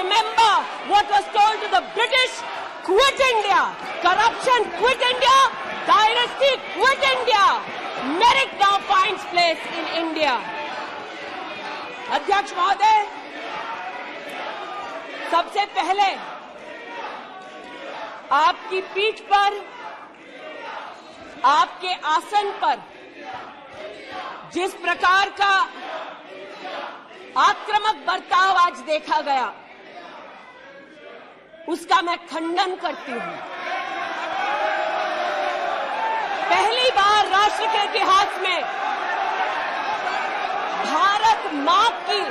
remember what was told to the British? Quit India. Corruption, quit India. Dynasty, quit India. Merit now finds place in India. अध्यक्ष महोदय, सबसे पहले आपकी पीठ पर, आपके आसन पर जिस प्रकार का आक्रामक बर्ताव आज देखा गया, उसका मैं खंडन करती हूं। पहली बार राष्ट्र के इतिहास में भारत मां की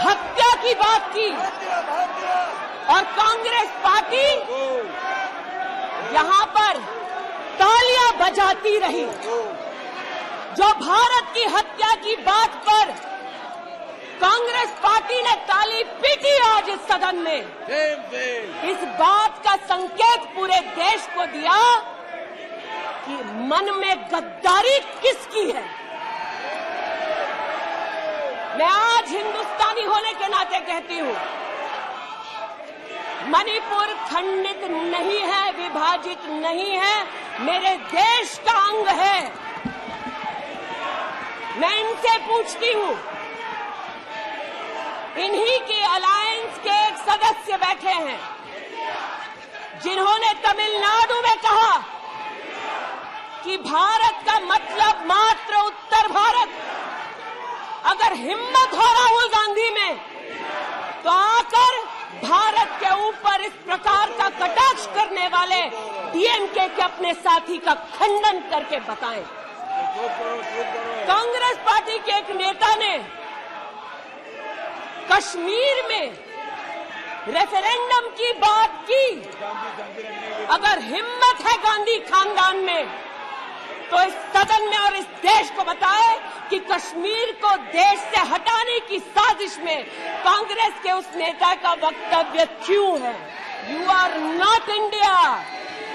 हत्या की बात की और कांग्रेस पार्टी यहां पर तालियां बजाती रही। जो भारत की हत्या की बात पर कांग्रेस पार्टी ने ताली पीटी आज इस सदन में, इस बात का संकेत पूरे देश को दिया कि मन में गद्दारी किसकी है। मैं आज हिंदुस्तानी होने के नाते कहती हूं, मणिपुर खंडित नहीं है, विभाजित नहीं है, मेरे देश का अंग है। मैं इनसे पूछती हूं, इन्हीं के अलायंस के एक सदस्य बैठे हैं जिन्होंने तमिलनाडु में कहा कि भारत का मतलब मात्र उत्तर भारत। अगर हिम्मत हो राहुल गांधी में तो आकर भारत के ऊपर इस प्रकार का कटाक्ष करने वाले डीएमके के अपने साथी का खंडन करके बताएं। कांग्रेस पार्टी के एक नेता ने कश्मीर में रेफरेंडम की बात की। अगर हिम्मत है गांधी खानदान में तो इस सदन में और इस देश को बताए कि कश्मीर को देश से हटाने की साजिश में कांग्रेस के उस नेता का वक्तव्य क्यों है। You are not India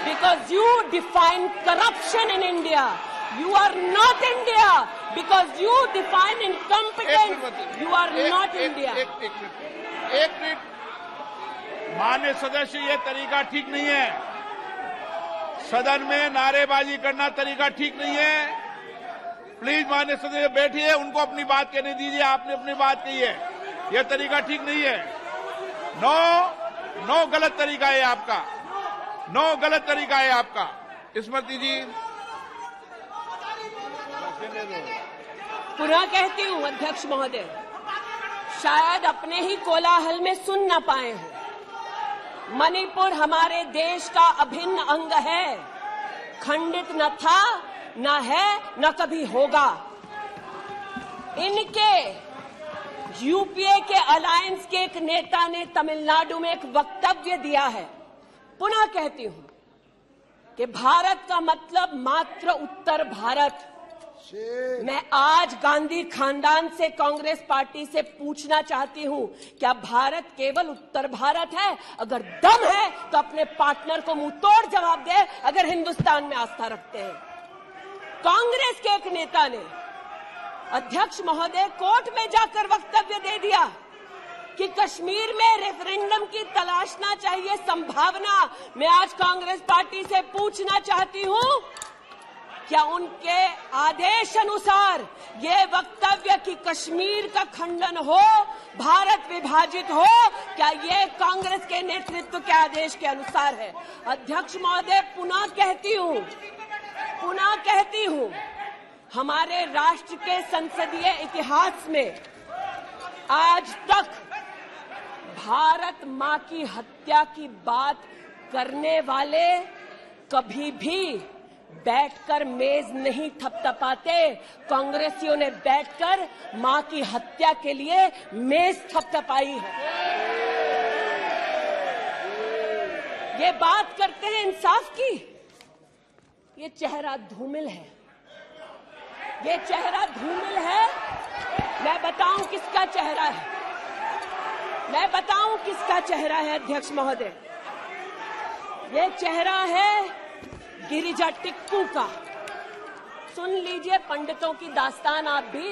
because you define corruption in India. You are not India because you define incompetence. You are not India. एक मिनट, माननीय सदस्य, ये तरीका ठीक नहीं है। सदन में नारेबाजी करना तरीका ठीक नहीं है। प्लीज माननीय सदस्य बैठिए, उनको अपनी बात कहने दीजिए। आपने अपनी बात कही है, यह तरीका ठीक नहीं है। नो गलत तरीका है आपका, नो गलत तरीका है आपका। स्मृति जी, पुनः कहती हूं अध्यक्ष महोदय, शायद अपने ही कोलाहल में सुन न पाए हो। मणिपुर हमारे देश का अभिन्न अंग है, खंडित न था, न है, न कभी होगा। इनके यूपीए के अलायंस के एक नेता ने तमिलनाडु में एक वक्तव्य दिया है। पुनः कहती हूं कि भारत का मतलब मात्र उत्तर भारत। मैं आज गांधी खानदान से, कांग्रेस पार्टी से पूछना चाहती हूं, क्या भारत केवल उत्तर भारत है? अगर दम है तो अपने पार्टनर को मुंह तोड़ जवाब दे, अगर हिंदुस्तान में आस्था रखते हैं। कांग्रेस के एक नेता ने अध्यक्ष महोदय कोर्ट में जाकर वक्तव्य दे दिया कि कश्मीर में रेफरेंडम की तलाशना चाहिए संभावना। मैं आज कांग्रेस पार्टी से पूछना चाहती हूं, क्या उनके आदेश अनुसार ये वक्तव्य कि कश्मीर का खंडन हो, भारत विभाजित हो, क्या ये कांग्रेस के नेतृत्व के आदेश के अनुसार है? अध्यक्ष महोदय, पुनः कहती हूं, हमारे राष्ट्र के संसदीय इतिहास में आज तक भारत मां की हत्या की बात करने वाले कभी भी बैठकर मेज नहीं थपथपाते। कांग्रेसियों ने बैठकर मां की हत्या के लिए मेज थपथपाई है। ये बात करते हैं इंसाफ की, ये चेहरा धूमिल है, ये चेहरा धूमिल है। मैं बताऊं किसका चेहरा है, मैं बताऊं किसका चेहरा है अध्यक्ष महोदय। ये चेहरा है गिरिजा टिक्कू का। सुन लीजिए पंडितों की दास्तान आप भी।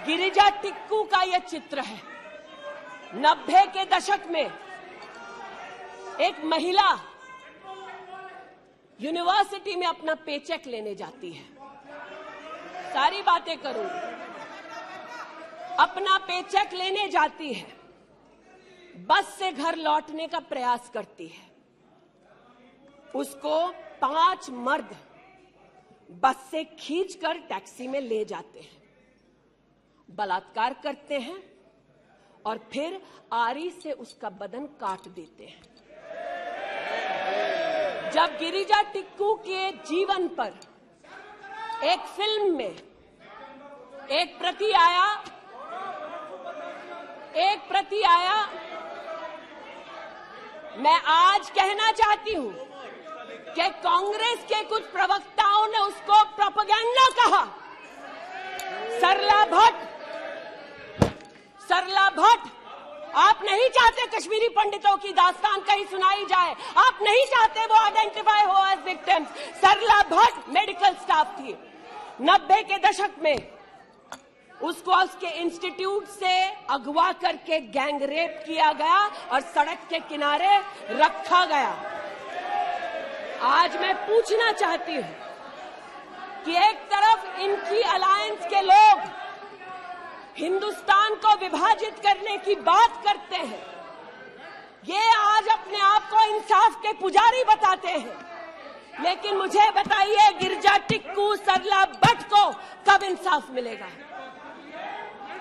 गिरिजा टिक्कू का यह चित्र है। 90 के दशक में एक महिला यूनिवर्सिटी में अपना पेचेक लेने जाती है, सारी बातें करूंगी, अपना पेचेक लेने जाती है, बस से घर लौटने का प्रयास करती है, उसको 5 मर्द बस से खींचकर टैक्सी में ले जाते हैं, बलात्कार करते हैं और फिर आरी से उसका बदन काट देते हैं। जब गिरिजा टिक्कू के जीवन पर एक फिल्म में एक प्रति आया, मैं आज कहना चाहती हूं कि कांग्रेस के कुछ प्रवक्ताओं ने उसको प्रोपेगेंडा कहा। सरला भट्ट, आप नहीं चाहते कश्मीरी पंडितों की दास्तान कहीं सुनाई जाए, आप नहीं चाहते वो आइडेंटिफाई हो एज विक्टिम्स। सरला भट्ट मेडिकल स्टाफ थी। 90 के दशक में उसको उसके इंस्टीट्यूट से अगवा करके गैंग रेप किया गया और सड़क के किनारे रखा गया। आज मैं पूछना चाहती हूं कि एक तरफ इनकी अलायंस के लोग हिंदुस्तान को विभाजित करने की बात करते हैं, ये आज अपने आप को इंसाफ के पुजारी बताते हैं, लेकिन मुझे बताइए गिरिजा टिक्कू, सरला भट्ट को कब इंसाफ मिलेगा?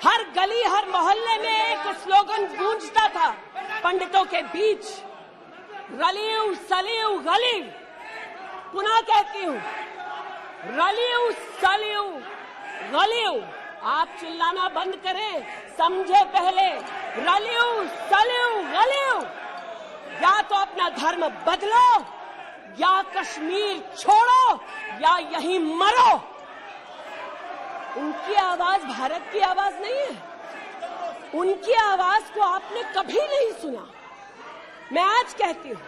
हर गली, हर मोहल्ले में एक स्लोगन गूंजता था पंडितों के बीच, रलियू सलियू गलीव। पुनः कहती हूं, रलियू सलियू गलीव। आप चिल्लाना बंद करें, समझे पहले, रलियू सलियू गलीव। या तो अपना धर्म बदलो या कश्मीर छोड़ो या यहीं मरो। उनकी आवाज भारत की आवाज नहीं है, उनकी आवाज को आपने कभी नहीं सुना। मैं आज कहती हूं,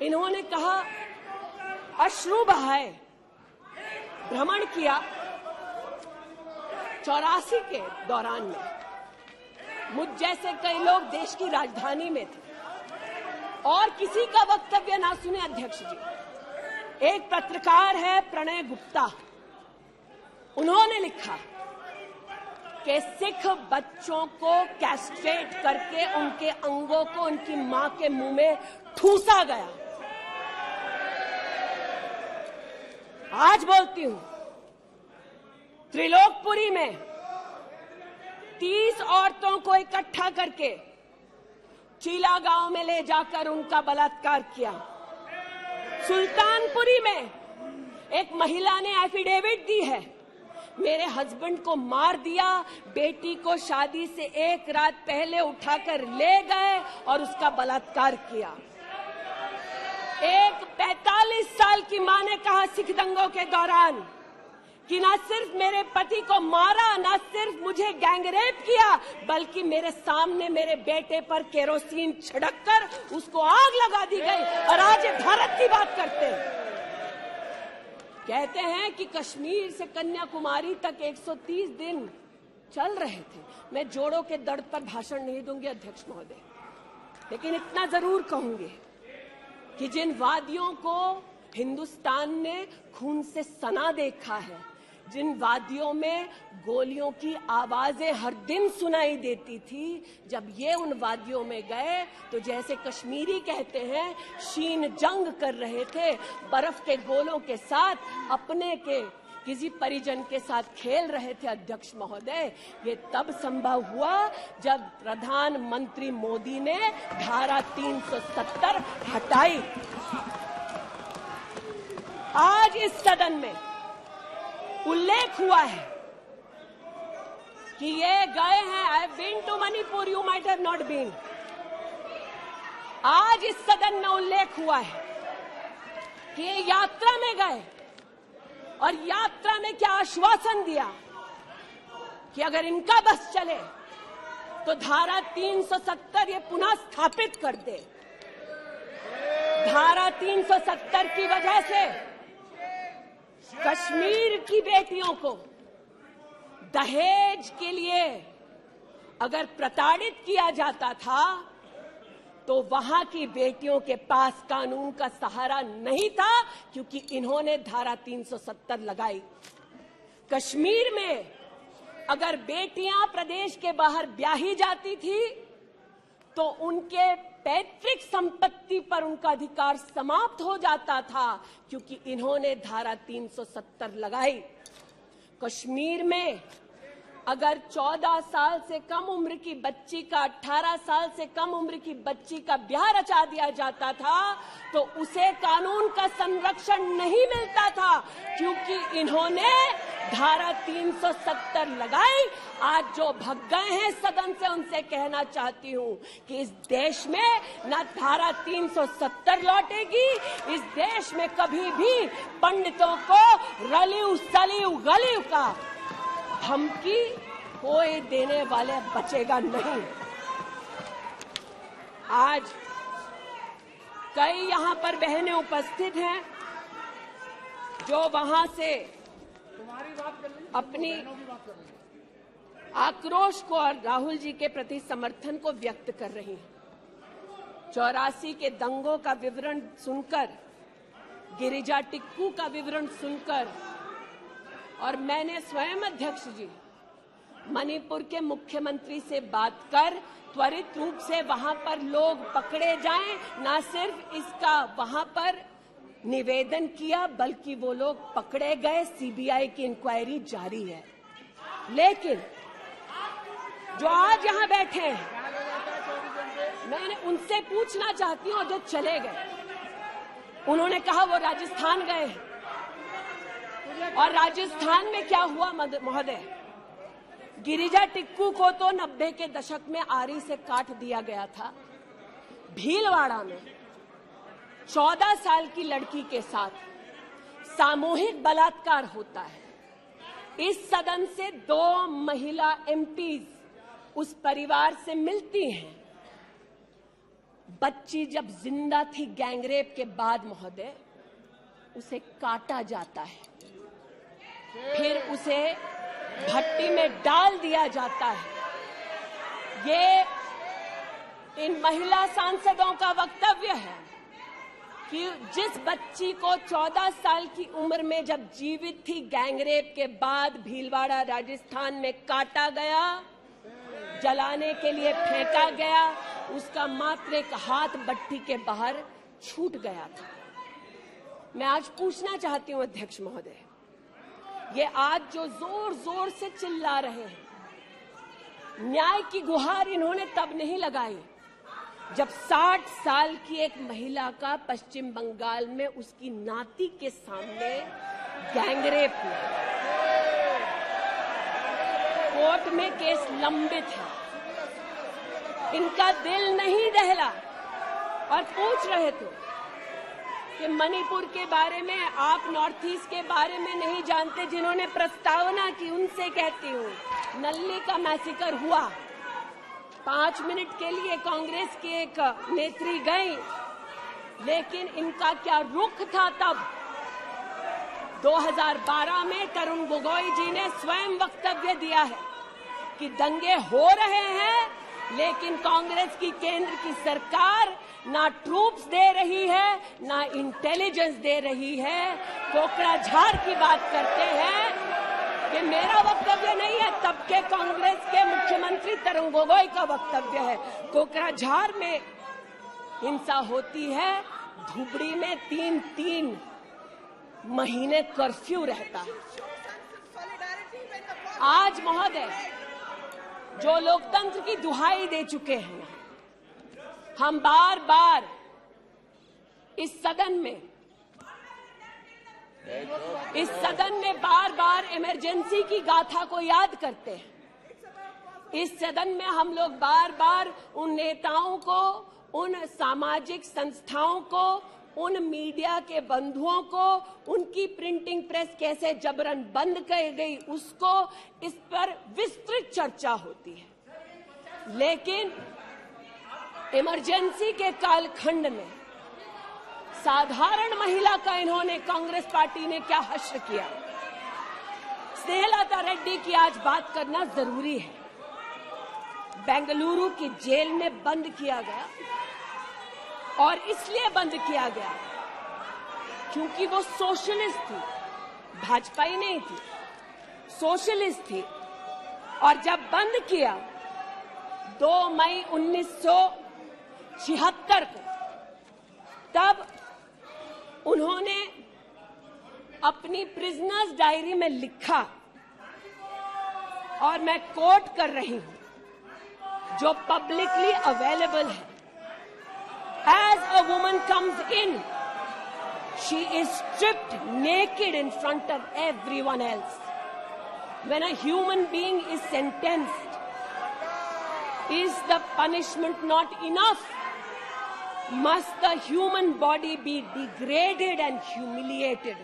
इन्होंने कहा अश्रु बहाए, भ्रमण किया 84 के दौरान में। मुझ जैसे कई लोग देश की राजधानी में थे और किसी का वक्तव्य ना सुने। अध्यक्ष जी, एक पत्रकार है प्रणय गुप्ता, उन्होंने लिखा कि सिख बच्चों को कैस्ट्रेट करके उनके अंगों को उनकी मां के मुंह में ठूसा गया। आज बोलती हूं, त्रिलोकपुरी में 30 औरतों को इकट्ठा करके चीला गांव में ले जाकर उनका बलात्कार किया। सुल्तानपुरी में एक महिला ने एफिडेविट दी है, मेरे हस्बैंड को मार दिया, बेटी को शादी से एक रात पहले उठाकर ले गए और उसका बलात्कार किया। एक 45 साल की मां ने कहा सिख दंगों के दौरान कि न सिर्फ मेरे पति को मारा, न सिर्फ मुझे गैंगरेप किया, बल्कि मेरे सामने मेरे बेटे पर केरोसिन छिड़ककर उसको आग लगा दी गई। और आज भारत की बात करते हैं, कहते हैं कि कश्मीर से कन्याकुमारी तक 130 दिन चल रहे थे। मैं जोड़ों के दर्द पर भाषण नहीं दूंगी अध्यक्ष महोदय, लेकिन इतना जरूर कहूंगी कि जिन वादियों को हिंदुस्तान ने खून से सना देखा है, जिन वादियों में गोलियों की आवाजें हर दिन सुनाई देती थी, जब ये उन वादियों में गए तो जैसे कश्मीरी कहते हैं शीन जंग कर रहे थे, बर्फ के गोलों के साथ अपने के किसी परिजन के साथ खेल रहे थे। अध्यक्ष महोदय, ये तब संभव हुआ जब प्रधानमंत्री मोदी ने धारा 370 हटाई। आज इस सदन में उल्लेख हुआ है कि ये गए हैं, I have been to Manipur, you might have not been. आज इस सदन में उल्लेख हुआ है कि ये यात्रा में गए और यात्रा में क्या आश्वासन दिया कि अगर इनका बस चले तो धारा 370 ये पुनः स्थापित कर दे। धारा 370 की वजह से कश्मीर की बेटियों को दहेज के लिए अगर प्रताड़ित किया जाता था तो वहां की बेटियों के पास कानून का सहारा नहीं था, क्योंकि इन्होंने धारा 370 लगाई। कश्मीर में अगर बेटियां प्रदेश के बाहर ब्याही जाती थी तो उनके पैतृक संपत्ति पर उनका अधिकार समाप्त हो जाता था, क्योंकि इन्होंने धारा 370 लगाई। कश्मीर में अगर 14 साल से कम उम्र की बच्ची का 18 साल से कम उम्र की बच्ची का ब्याह रचा दिया जाता था तो उसे कानून का संरक्षण नहीं मिलता था, क्योंकि इन्होंने धारा 370 लगाई। आज जो भग गए हैं सदन से, उनसे कहना चाहती हूं कि इस देश में न धारा 370 लौटेगी। इस देश में कभी भी पंडितों को रलिव सलिव गलिव का धमकी कोई देने वाले बचेगा नहीं। आज कई यहां पर बहनें उपस्थित हैं जो वहां से अपनी आक्रोश को और राहुल जी के प्रति समर्थन को व्यक्त कर रही हैं। 84 के दंगों का विवरण सुनकर, गिरिजा टिक्कू का विवरण सुनकर, और मैंने स्वयं अध्यक्ष जी मणिपुर के मुख्यमंत्री से बात कर त्वरित रूप से वहां पर लोग पकड़े जाएं, न सिर्फ इसका वहां पर निवेदन किया बल्कि वो लोग पकड़े गए। सीबीआई की इंक्वायरी जारी है। लेकिन जो आज यहां बैठे हैं, मैंने उनसे पूछना चाहती हूं, जो चले गए, उन्होंने कहा वो राजस्थान गए हैं। और राजस्थान में क्या हुआ महोदय? गिरिजा टिक्कू को तो 90 के दशक में आरी से काट दिया गया था। भीलवाड़ा में 14 साल की लड़की के साथ सामूहिक बलात्कार होता है। इस सदन से 2 महिला एमपीज उस परिवार से मिलती हैं। बच्ची जब जिंदा थी गैंगरेप के बाद महोदय, उसे काटा जाता है, फिर उसे भट्टी में डाल दिया जाता है। ये इन महिला सांसदों का वक्तव्य है कि जिस बच्ची को 14 साल की उम्र में जब जीवित थी गैंगरेप के बाद भीलवाड़ा राजस्थान में काटा गया, जलाने के लिए फेंका गया, उसका मात्र एक हाथ भट्टी के बाहर छूट गया था। मैं आज पूछना चाहती हूं अध्यक्ष महोदय, ये आज जो जोर जोर से चिल्ला रहे हैं, न्याय की गुहार इन्होंने तब नहीं लगाई जब 60 साल की एक महिला का पश्चिम बंगाल में उसकी नाती के सामने गैंगरेप हुआ। कोर्ट में केस लंबित है। इनका दिल नहीं दहला और पूछ रहे थे कि मणिपुर के बारे में आप नॉर्थ ईस्ट के बारे में नहीं जानते। जिन्होंने प्रस्तावना की उनसे कहती हूँ, नल्ली का मैसेकर हुआ, 5 मिनट के लिए कांग्रेस की एक नेत्री गई, लेकिन इनका क्या रुख था तब। 2012 में तरुण गोगोई जी ने स्वयं वक्तव्य दिया है कि दंगे हो रहे हैं, लेकिन कांग्रेस की केंद्र की सरकार ना ट्रूप्स दे रही है, ना इंटेलिजेंस दे रही है। कोकराझार की बात करते हैं कि मेरा वक्तव्य नहीं है, तब के कांग्रेस के मुख्यमंत्री तरुण गोगोई का वक्तव्य है। कोकराझार में हिंसा होती है, धुबड़ी में 3-3 महीने कर्फ्यू रहता है। आज महोदय जो लोकतंत्र की दुहाई दे चुके हैं, हम बार बार इस सदन में बार बार इमरजेंसी की गाथा को याद करते हैं। इस सदन में हम लोग बार बार उन नेताओं को, उन सामाजिक संस्थाओं को, उन मीडिया के बंधुओं को, उनकी प्रिंटिंग प्रेस कैसे जबरन बंद कर गई, उसको, इस पर विस्तृत चर्चा होती है। लेकिन इमरजेंसी के कालखंड में साधारण महिला का इन्होंने, कांग्रेस पार्टी ने क्या हश्र किया। स्नेहलता रेड्डी की आज बात करना जरूरी है। बेंगलुरु की जेल में बंद किया गया, और इसलिए बंद किया गया क्योंकि वो सोशलिस्ट थी, भाजपाई नहीं थी, सोशलिस्ट थी। और जब बंद किया 2 मई 1976 को, तब उन्होंने अपनी प्रिजनर्स डायरी में लिखा, और मैं कोट कर रही हूं, जो पब्लिकली अवेलेबल है। As a woman comes in, she is stripped naked in front of everyone else. When a human being is sentenced, is the punishment not enough? Must the human body be degraded and humiliated?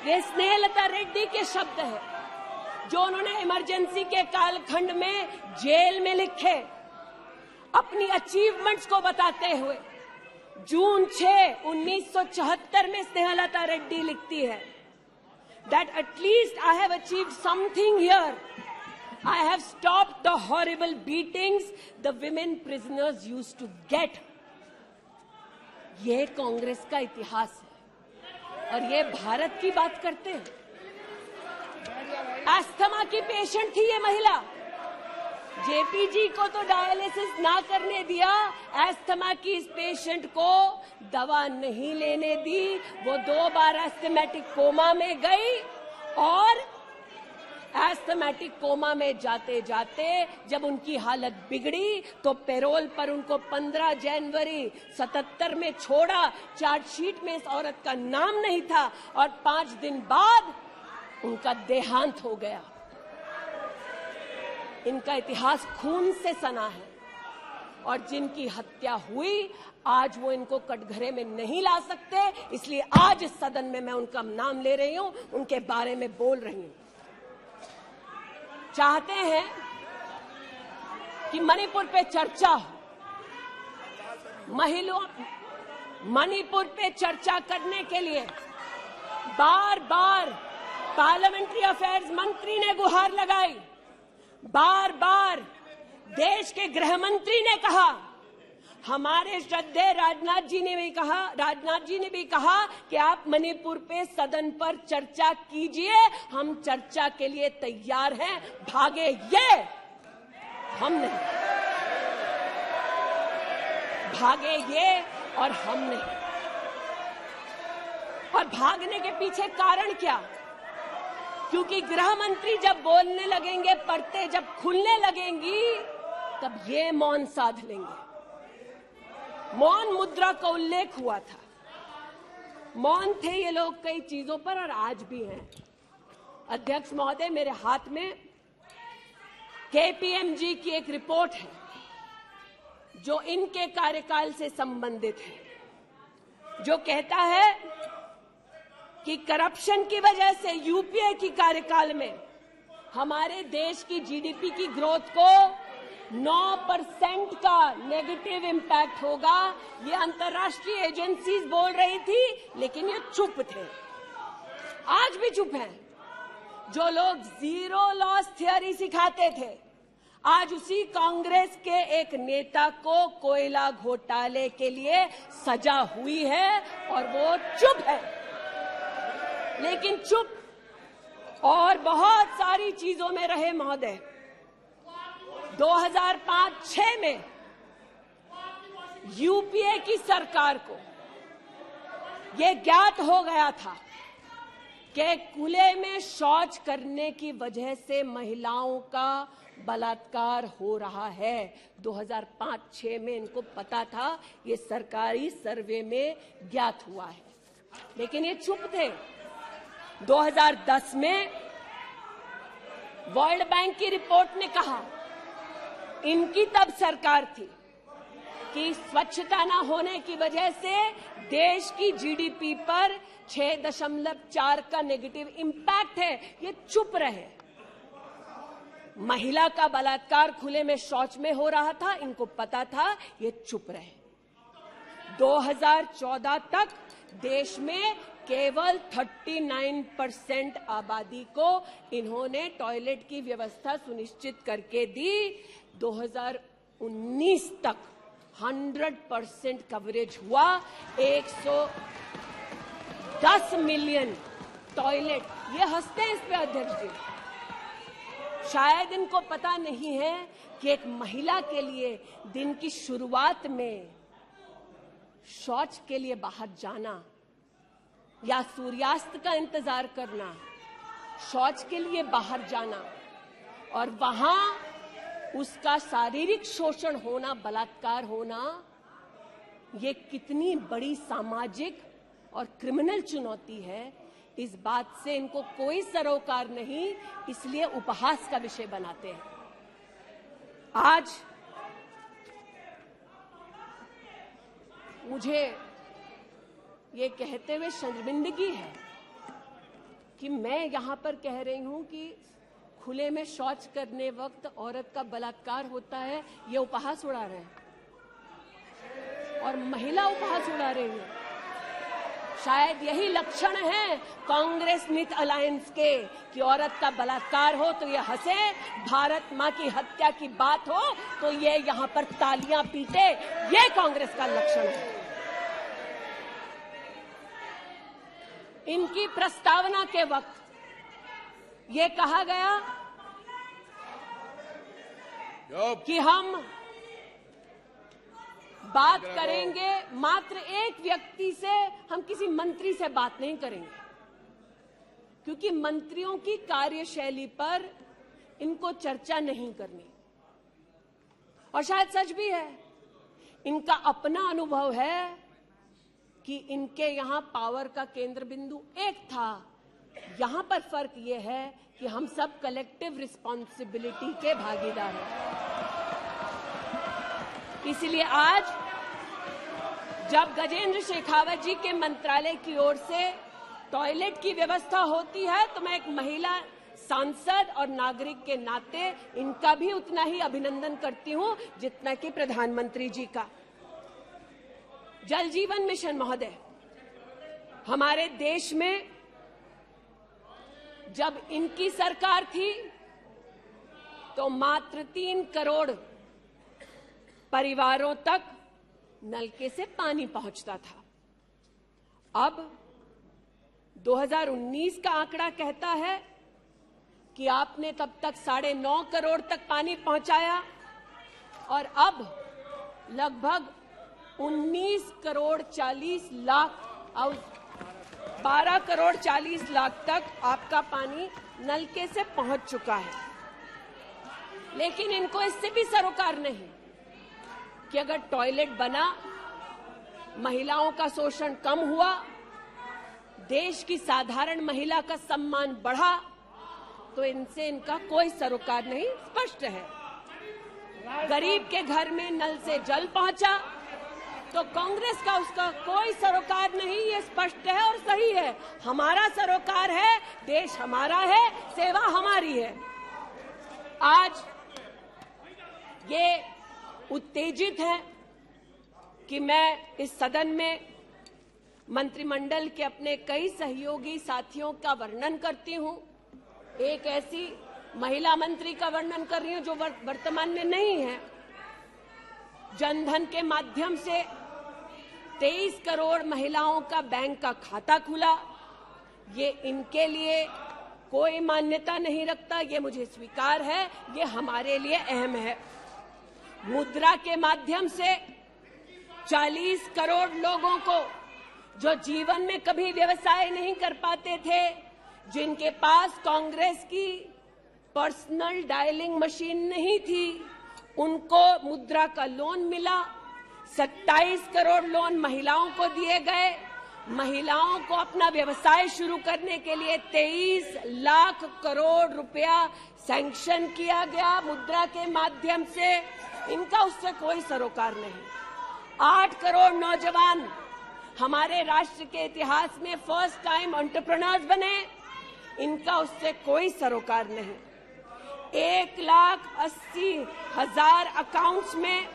ये स्नेहलता रेड्डी के शब्द है, जो उन्होंने emergency के कालखंड में jail में लिखे, अपनी अचीवमेंट्स को बताते हुए। जून 6, 1974 में स्नेहलता रेड्डी लिखती है that at least I have achieved something here. I have stopped the horrible beatings the women prisoners used to get. ये कांग्रेस का इतिहास है, और ये भारत की बात करते हैं। अस्थमा की पेशेंट थी ये महिला, जेपी जी को तो डायलिसिस ना करने दिया, अस्थमा की इस पेशेंट को दवा नहीं लेने दी। वो 2 बार एस्थमेटिक कोमा में गई, और एस्थमेटिक कोमा में जाते जाते जब उनकी हालत बिगड़ी तो पैरोल पर उनको 15 जनवरी 77 में छोड़ा। चार्जशीट में इस औरत का नाम नहीं था, और 5 दिन बाद उनका देहांत हो गया। इनका इतिहास खून से सना है, और जिनकी हत्या हुई आज वो इनको कटघरे में नहीं ला सकते, इसलिए आज इस सदन में मैं उनका नाम ले रही हूं, उनके बारे में बोल रही हूं। चाहते हैं कि मणिपुर पे चर्चा हो, मणिपुर पे चर्चा करने के लिए बार बार पार्लियामेंट्री अफेयर्स मंत्री ने गुहार लगाई, बार बार देश के गृह मंत्री ने कहा, हमारे श्रद्धेय राजनाथ जी ने भी कहा कि आप मणिपुर पे सदन पर चर्चा कीजिए, हम चर्चा के लिए तैयार हैं, भागे ये, हम नहीं, भागे ये और हम नहीं। और भागने के पीछे कारण क्या? क्योंकि गृह मंत्री जब बोलने लगेंगे, परतें जब खुलने लगेंगी, तब ये मौन साध लेंगे। मौन मुद्रा का उल्लेख हुआ था, मौन थे ये लोग कई चीजों पर, और आज भी हैं। अध्यक्ष महोदय, मेरे हाथ में केपीएमजी की एक रिपोर्ट है जो इनके कार्यकाल से संबंधित है, जो कहता है कि करप्शन की वजह से यूपीए की कार्यकाल में हमारे देश की जीडीपी की ग्रोथ को 9% का नेगेटिव इम्पैक्ट होगा। ये अंतर्राष्ट्रीय एजेंसीज बोल रही थी, लेकिन ये चुप थे, आज भी चुप हैं। जो लोग जीरो लॉस थियरी सिखाते थे, आज उसी कांग्रेस के एक नेता को कोयला घोटाले के लिए सजा हुई है, और वो चुप है। लेकिन चुप और बहुत सारी चीजों में रहे महोदय। 2005-06 में यूपीए की सरकार को यह ज्ञात हो गया था कि खुले में शौच करने की वजह से महिलाओं का बलात्कार हो रहा है। 2005-06 में इनको पता था, ये सरकारी सर्वे में ज्ञात हुआ है, लेकिन ये चुप थे। 2010 में वर्ल्ड बैंक की रिपोर्ट ने कहा, इनकी तब सरकार थी, कि स्वच्छता न होने की वजह से देश की जीडीपी पर 6.4 का नेगेटिव इम्पैक्ट है। ये चुप रहे। महिला का बलात्कार खुले में शौच में हो रहा था, इनको पता था, ये चुप रहे। 2014 तक देश में केवल 39% आबादी को इन्होंने टॉयलेट की व्यवस्था सुनिश्चित करके दी। 2019 तक 100% कवरेज हुआ। 110 मिलियन टॉयलेट, ये हंसते हैं इस पे अध्यक्ष जी। शायद इनको पता नहीं है कि एक महिला के लिए दिन की शुरुआत में शौच के लिए बाहर जाना या सूर्यास्त का इंतजार करना, शौच के लिए बाहर जाना और वहां उसका शारीरिक शोषण होना, बलात्कार होना, ये कितनी बड़ी सामाजिक और क्रिमिनल चुनौती है, इस बात से इनको कोई सरोकार नहीं, इसलिए उपहास का विषय बनाते हैं। आज मुझे ये कहते हुए शर्मिंदगी है कि मैं यहां पर कह रही हूं कि खुले में शौच करने वक्त औरत का बलात्कार होता है, ये उपहास उड़ा रहे हैं और महिला उपहास उड़ा रही है। शायद यही लक्षण है कांग्रेस नीत अलायंस के कि औरत का बलात्कार हो तो ये हंसे, भारत मां की हत्या की बात हो तो ये यहां पर तालियां पीटे, ये कांग्रेस का लक्षण है। इनकी प्रस्तावना के वक्त ये कहा गया कि हम बात करेंगे मात्र एक व्यक्ति से, हम किसी मंत्री से बात नहीं करेंगे, क्योंकि मंत्रियों की कार्यशैली पर इनको चर्चा नहीं करनी। और शायद सच भी है, इनका अपना अनुभव है कि इनके यहां पावर का केंद्र बिंदु एक था। यहां पर फर्क यह है कि हम सब कलेक्टिव रिस्पॉन्सिबिलिटी के भागीदार हैं। इसलिए आज जब गजेंद्र शेखावत जी के मंत्रालय की ओर से टॉयलेट की व्यवस्था होती है तो मैं एक महिला सांसद और नागरिक के नाते इनका भी उतना ही अभिनंदन करती हूं जितना कि प्रधानमंत्री जी का। जल जीवन मिशन महोदय, हमारे देश में जब इनकी सरकार थी तो मात्र 3 करोड़ परिवारों तक नलके से पानी पहुंचता था। अब 2019 का आंकड़ा कहता है कि आपने तब तक 9.5 करोड़ तक पानी पहुंचाया और अब लगभग 19 करोड़ 40 लाख और 12 करोड़ 40 लाख तक आपका पानी नलके से पहुंच चुका है। लेकिन इनको इससे भी सरोकार नहीं कि अगर टॉयलेट बना, महिलाओं का शोषण कम हुआ, देश की साधारण महिला का सम्मान बढ़ा, तो इनसे इनका कोई सरोकार नहीं। स्पष्ट है, गरीब के घर में नल से जल पहुंचा तो कांग्रेस का उसका कोई सरोकार नहीं। ये स्पष्ट है और सही है। हमारा सरोकार है, देश हमारा है, सेवा हमारी है। आज ये उत्तेजित है कि मैं इस सदन में मंत्रिमंडल के अपने कई सहयोगी साथियों का वर्णन करती हूं। एक ऐसी महिला मंत्री का वर्णन कर रही हूं जो वर्तमान में नहीं है। जनधन के माध्यम से 23 करोड़ महिलाओं का बैंक का खाता खुला। ये इनके लिए कोई मान्यता नहीं रखता, ये मुझे स्वीकार है, ये हमारे लिए अहम है। मुद्रा के माध्यम से 40 करोड़ लोगों को जो जीवन में कभी व्यवसाय नहीं कर पाते थे, जिनके पास कांग्रेस की पर्सनल डायलिंग मशीन नहीं थी, उनको मुद्रा का लोन मिला। 27 करोड़ लोन महिलाओं को दिए गए। महिलाओं को अपना व्यवसाय शुरू करने के लिए 23 लाख करोड़ रुपया सैंक्शन किया गया मुद्रा के माध्यम से। इनका उससे कोई सरोकार नहीं। 8 करोड़ नौजवान हमारे राष्ट्र के इतिहास में फर्स्ट टाइम एंटरप्रेन्योर्स बने। इनका उससे कोई सरोकार नहीं। 1,80,000 अकाउंट्स में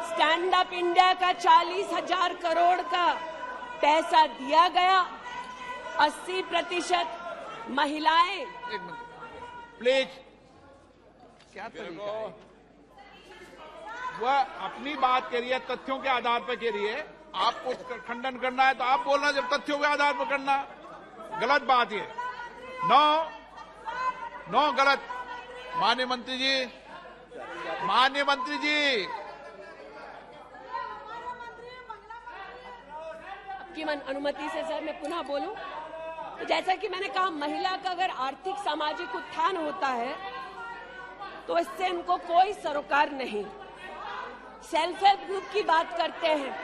स्टैंड अप इंडिया का 40,000 करोड़ का पैसा दिया गया। 80% महिलाएं। प्लीज, क्या तरीका है? वह अपनी बात कह रही है, तथ्यों के आधार पर कह रही है। आपको खंडन करना है तो आप बोलना, जब तथ्यों के आधार पर करना गलत बात है। नो गलत। माननीय मंत्री जी आपकी अनुमति से सर मैं पुनः बोलूं। तो जैसा कि मैंने कहा, महिला का अगर आर्थिक सामाजिक उत्थान होता है तो इससे इनको कोई सरोकार नहीं। सेल्फ हेल्प ग्रुप की बात करते हैं,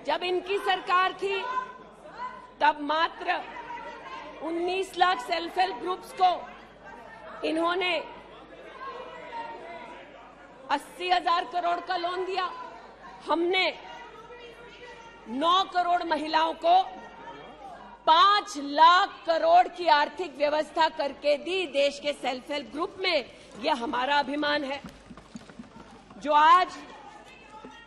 जब इनकी सरकार थी तब मात्र 19 लाख सेल्फ हेल्प ग्रुप्स को इन्होंने 80,000 करोड़ का लोन दिया। हमने 9 करोड़ महिलाओं को 5 लाख करोड़ की आर्थिक व्यवस्था करके दी देश के सेल्फ हेल्प ग्रुप में। यह हमारा अभिमान है। जो आज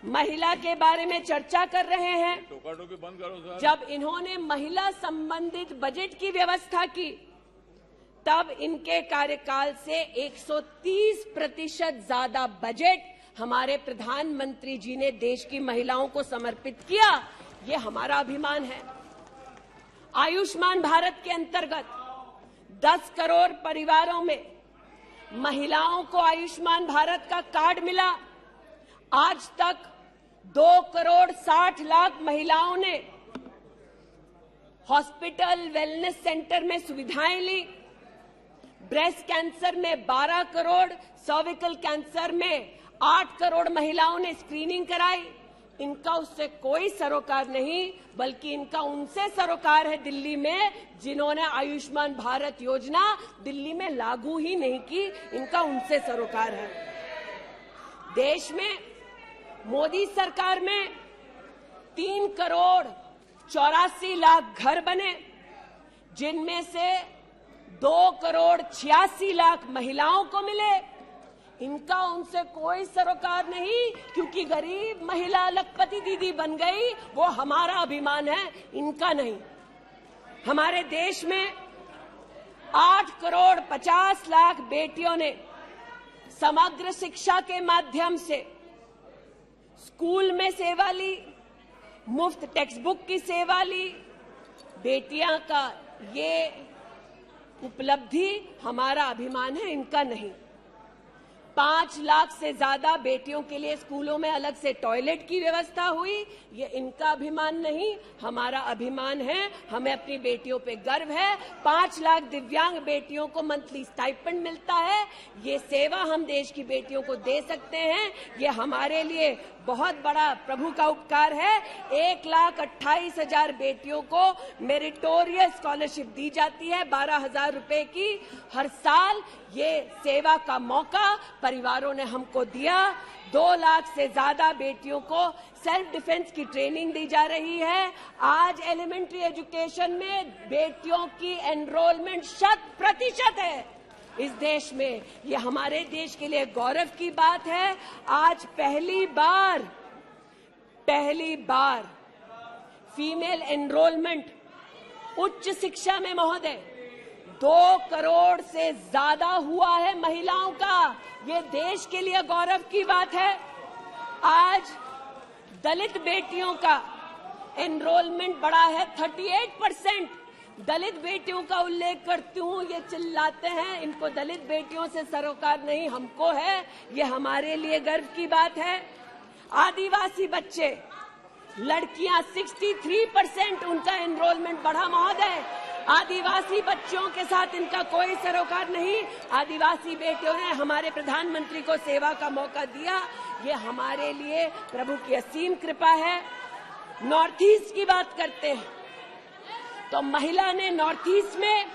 महिला के बारे में चर्चा कर रहे हैं, बंद करो सर। जब इन्होंने महिला संबंधित बजट की व्यवस्था की तब इनके कार्यकाल से 130% ज्यादा बजट हमारे प्रधानमंत्री जी ने देश की महिलाओं को समर्पित किया। ये हमारा अभिमान है। आयुष्मान भारत के अंतर्गत 10 करोड़ परिवारों में महिलाओं को आयुष्मान भारत का कार्ड मिला। आज तक 2 करोड़ 60 लाख महिलाओं ने हॉस्पिटल वेलनेस सेंटर में सुविधाएं ली। ब्रेस्ट कैंसर में 12 करोड़, सर्विकल कैंसर में 8 करोड़ महिलाओं ने स्क्रीनिंग कराई। इनका उससे कोई सरोकार नहीं, बल्कि इनका उनसे सरोकार है दिल्ली में, जिन्होंने आयुष्मान भारत योजना दिल्ली में लागू ही नहीं की। इनका उनसे सरोकार है। देश में मोदी सरकार में 3 करोड़ 84 लाख घर बने, जिनमें से 2 करोड़ 86 लाख महिलाओं को मिले। इनका उनसे कोई सरोकार नहीं, क्योंकि गरीब महिला लखपति दीदी बन गई, वो हमारा अभिमान है, इनका नहीं। हमारे देश में 8 करोड़ 50 लाख बेटियों ने समग्र शिक्षा के माध्यम से स्कूल में सेवा ली, मुफ्त टेक्स्ट बुक की सेवा ली। बेटियां का ये उपलब्धि हमारा अभिमान है, इनका नहीं। 5 लाख से ज्यादा बेटियों के लिए स्कूलों में अलग से टॉयलेट की व्यवस्था हुई। ये इनका अभिमान नहीं, हमारा अभिमान है। हमें अपनी बेटियों पे गर्व है। 5 लाख दिव्यांग बेटियों को मंथली स्टाइपेंड मिलता है। ये सेवा हम देश की बेटियों को दे सकते हैं। ये हमारे लिए बहुत बड़ा प्रभु का उपकार है। 1,28,000 बेटियों को मेरिटोरियस स्कॉलरशिप दी जाती है, 12,000 रुपए की हर साल। ये सेवा का मौका परिवारों ने हमको दिया। 2 लाख से ज्यादा बेटियों को सेल्फ डिफेंस की ट्रेनिंग दी जा रही है। आज एलिमेंट्री एजुकेशन में बेटियों की एनरोलमेंट 100% है इस देश में। ये हमारे देश के लिए गौरव की बात है। आज पहली बार फीमेल एनरोलमेंट उच्च शिक्षा में महोदय 2 करोड़ से ज्यादा हुआ है महिलाओं का। ये देश के लिए गौरव की बात है। आज दलित बेटियों का एनरोलमेंट बढ़ा है 38%। दलित बेटियों का उल्लेख करती हूँ, ये चिल्लाते हैं, इनको दलित बेटियों से सरोकार नहीं, हमको है। ये हमारे लिए गर्व की बात है। आदिवासी बच्चे, लड़कियां 63% उनका एनरोलमेंट बढ़ा महोदय। आदिवासी बच्चों के साथ इनका कोई सरोकार नहीं। आदिवासी बेटियों ने हमारे प्रधानमंत्री को सेवा का मौका दिया। ये हमारे लिए प्रभु की असीम कृपा है। नॉर्थ ईस्ट की बात करते हैं तो महिला ने नॉर्थ ईस्ट में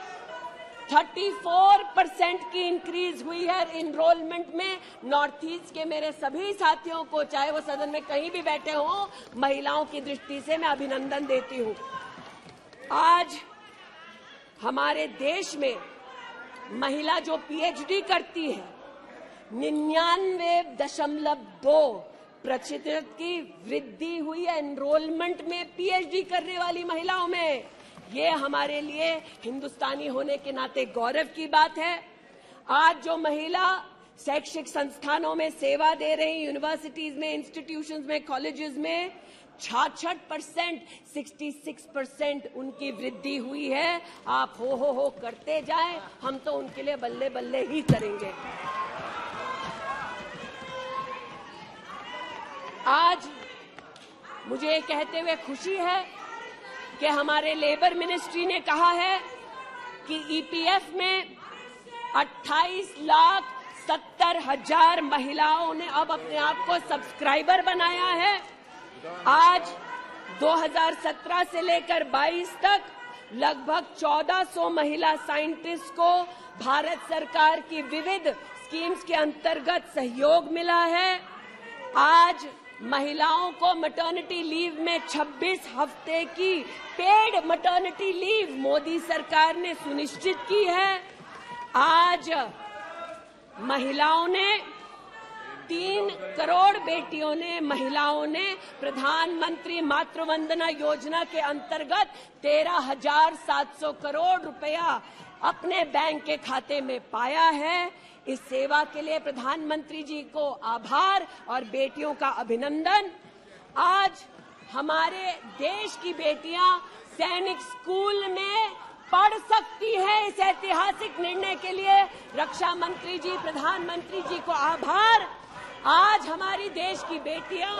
34% की इंक्रीज हुई है एनरोलमेंट में। नॉर्थ ईस्ट के मेरे सभी साथियों को, चाहे वो सदन में कहीं भी बैठे हों, महिलाओं की दृष्टि से मैं अभिनंदन देती हूँ। आज हमारे देश में महिला जो पीएचडी करती है, 99.2% की वृद्धि हुई है एनरोलमेंट में पीएचडी करने वाली महिलाओं में। ये हमारे लिए हिंदुस्तानी होने के नाते गौरव की बात है। आज जो महिला शैक्षिक संस्थानों में सेवा दे रही यूनिवर्सिटीज में, इंस्टीट्यूशंस में, कॉलेजेस में 66%, 66% उनकी वृद्धि हुई है। आप हो करते जाएं, हम तो उनके लिए बल्ले बल्ले ही करेंगे। आज मुझे कहते हुए खुशी है कि हमारे लेबर मिनिस्ट्री ने कहा है कि ईपीएफ में 28,70,000 महिलाओं ने अब अपने आप को सब्सक्राइबर बनाया है। आज 2017 से लेकर 22 तक लगभग 1400 महिला साइंटिस्ट को भारत सरकार की विविध स्कीम्स के अंतर्गत सहयोग मिला है। आज महिलाओं को मैटरनिटी लीव में 26 हफ्ते की पेड मैटरनिटी लीव मोदी सरकार ने सुनिश्चित की है। आज महिलाओं ने 3 करोड़ बेटियों ने, महिलाओं ने प्रधानमंत्री मातृवंदना योजना के अंतर्गत 13,700 करोड़ रुपया अपने बैंक के खाते में पाया है। इस सेवा के लिए प्रधानमंत्री जी को आभार और बेटियों का अभिनंदन। आज हमारे देश की बेटियां सैनिक स्कूल में पढ़ सकती हैं। इस ऐतिहासिक निर्णय के लिए रक्षा मंत्री जी, प्रधानमंत्री जी को आभार। आज हमारी देश की बेटियां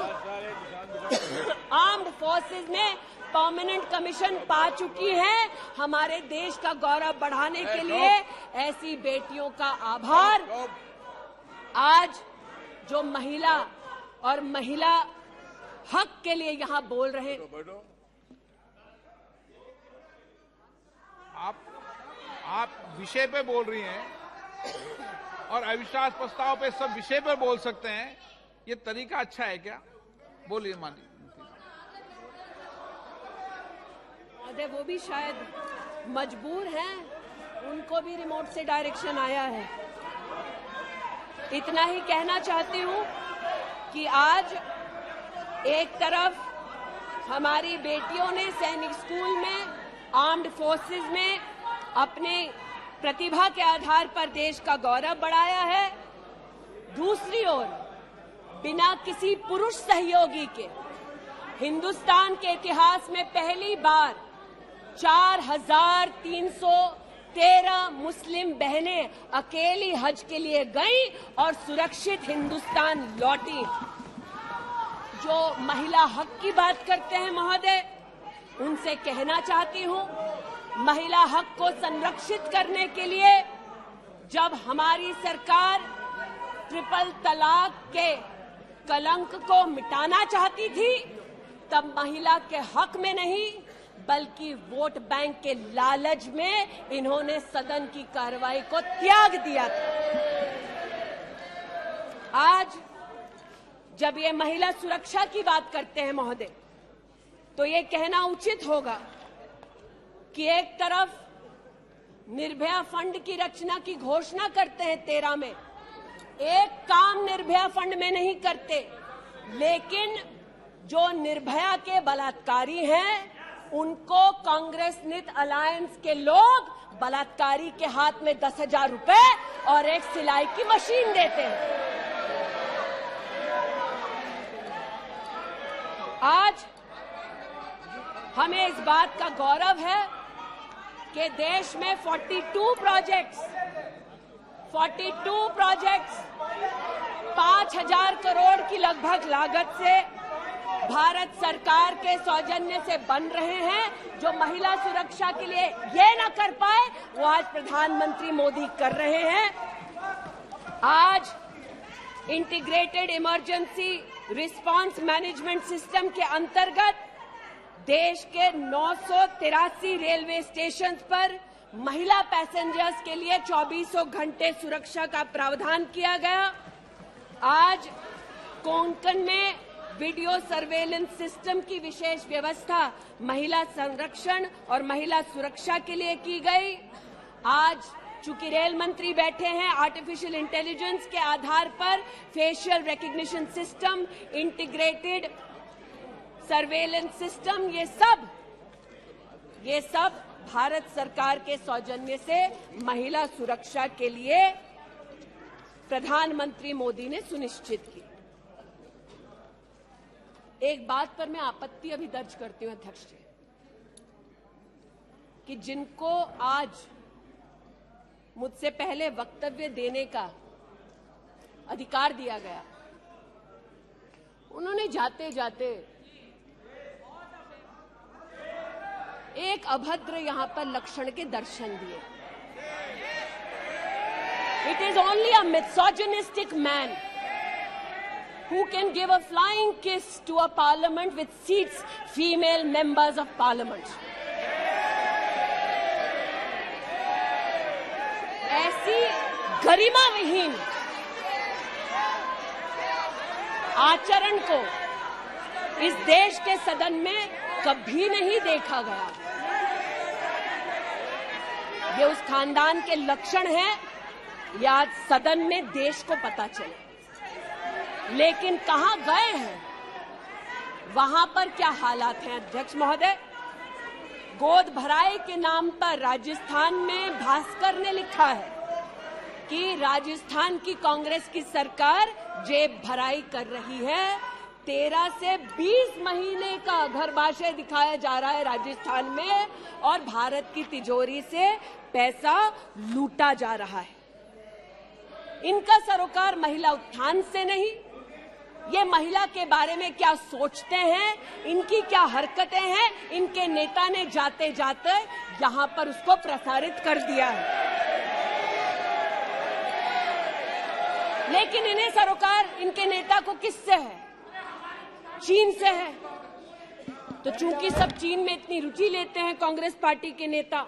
आर्म्ड फोर्सेस में परमानेंट कमीशन पा चुकी हैं। हमारे देश का गौरव बढ़ाने के लिए ऐसी बेटियों का आभार। आज जो महिला और महिला हक के लिए यहां बोल रहे हैं, आप विषय पे बोल रही हैं और अविश्वास प्रस्ताव पे सब विषय पर बोल सकते हैं। ये तरीका अच्छा है क्या? बोलिए माननीय। वो भी शायद मजबूर हैं, उनको भी रिमोट से डायरेक्शन आया है। इतना ही कहना चाहती हूँ कि आज एक तरफ हमारी बेटियों ने सैनिक स्कूल में, आर्म्ड फोर्सेस में अपने प्रतिभा के आधार पर देश का गौरव बढ़ाया है। दूसरी ओर बिना किसी पुरुष सहयोगी के हिंदुस्तान के इतिहास में पहली बार 4,313 मुस्लिम बहनें अकेली हज के लिए गईं और सुरक्षित हिंदुस्तान लौटी। जो महिला हक की बात करते हैं महोदय, उनसे कहना चाहती हूं, महिला हक को संरक्षित करने के लिए जब हमारी सरकार ट्रिपल तलाक के कलंक को मिटाना चाहती थी, तब महिला के हक में नहीं बल्कि वोट बैंक के लालच में इन्होंने सदन की कार्रवाई को त्याग दिया था। आज जब ये महिला सुरक्षा की बात करते हैं महोदय, तो ये कहना उचित होगा कि एक तरफ निर्भया फंड की रचना की घोषणा करते हैं 13 में, एक काम निर्भया फंड में नहीं करते, लेकिन जो निर्भया के बलात्कारी हैं उनको कांग्रेस नित अलायंस के लोग बलात्कारी के हाथ में 10,000 रुपए और एक सिलाई की मशीन देते हैं। आज हमें इस बात का गौरव है कि देश में 42 प्रोजेक्ट्स 5,000 करोड़ की लगभग लागत से भारत सरकार के सौजन्य से बन रहे हैं। जो महिला सुरक्षा के लिए ये न कर पाए, वो आज प्रधानमंत्री मोदी कर रहे हैं। आज integrated emergency response management system के अंतर्गत देश के 983 रेलवे स्टेशन पर महिला पैसेंजर्स के लिए 24 घंटे सुरक्षा का प्रावधान किया गया। आज कोंकण में वीडियो सर्वेलेंस सिस्टम की विशेष व्यवस्था महिला संरक्षण और महिला सुरक्षा के लिए की गई। आज चूंकि रेल मंत्री बैठे हैं, आर्टिफिशियल इंटेलिजेंस के आधार पर facial recognition system, integrated surveillance system, ये सब भारत सरकार के सौजन्य से महिला सुरक्षा के लिए प्रधानमंत्री मोदी ने सुनिश्चित की। एक बात पर मैं आपत्ति अभी दर्ज करती हूं अध्यक्ष जी, कि जिनको आज मुझसे पहले वक्तव्य देने का अधिकार दिया गया, उन्होंने जाते जाते एक अभद्र यहां पर लक्षण के दर्शन दिए। It is only a misogynistic man who can give a flying kiss to a parliament which seats female members of parliament. ऐसी गरिमा विहीन आचरण को इस देश के सदन में कभी नहीं देखा गया। ये उस खानदान के लक्षण हैं, या आज सदन में देश को पता चले। लेकिन कहां गए हैं, वहां पर क्या हालात हैं अध्यक्ष महोदय? गोद भराई के नाम पर राजस्थान में भास्कर ने लिखा है कि राजस्थान की कांग्रेस की सरकार जेब भराई कर रही है। 13 से 20 महीने का घरबाशय दिखाया जा रहा है राजस्थान में, और भारत की तिजोरी से पैसा लूटा जा रहा है। इनका सरोकार महिला उत्थान से नहीं, ये महिला के बारे में क्या सोचते हैं, इनकी क्या हरकतें हैं, इनके नेता ने जाते जाते यहां पर उसको प्रसारित कर दिया है। लेकिन इन्हें सरोकार इनके नेता को किससे है? चीन से है। तो चूंकि सब चीन में इतनी रुचि लेते हैं कांग्रेस पार्टी के नेता,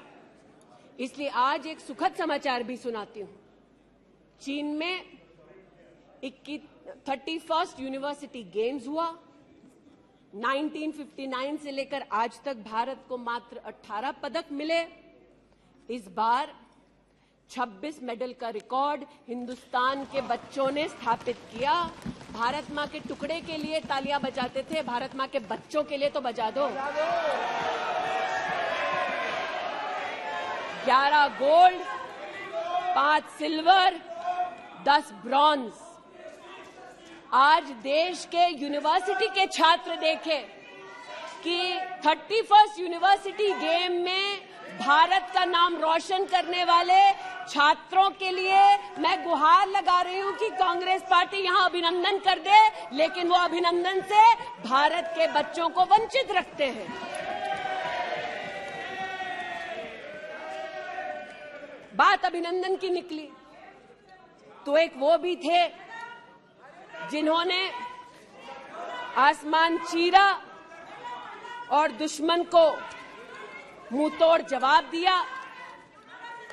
इसलिए आज एक सुखद समाचार भी सुनाती हूं। चीन में 31st यूनिवर्सिटी गेम्स हुआ। 1959 से लेकर आज तक भारत को मात्र 18 पदक मिले। इस बार 26 मेडल का रिकॉर्ड हिंदुस्तान के बच्चों ने स्थापित किया। भारत मां के टुकड़े के लिए तालियां बजाते थे, भारत मां के बच्चों के लिए तो बजा दो। 11 गोल्ड, 5 सिल्वर, 10 ब्रॉन्ज। आज देश के यूनिवर्सिटी के छात्र देखें कि 31st यूनिवर्सिटी गेम में भारत का नाम रोशन करने वाले छात्रों के लिए मैं गुहार लगा रही हूं कि कांग्रेस पार्टी यहां अभिनंदन कर दे, लेकिन वो अभिनंदन से भारत के बच्चों को वंचित रखते हैं। बात अभिनंदन की निकली तो एक वो भी थे जिन्होंने आसमान चीरा और दुश्मन को मुंहतोड़ जवाब दिया।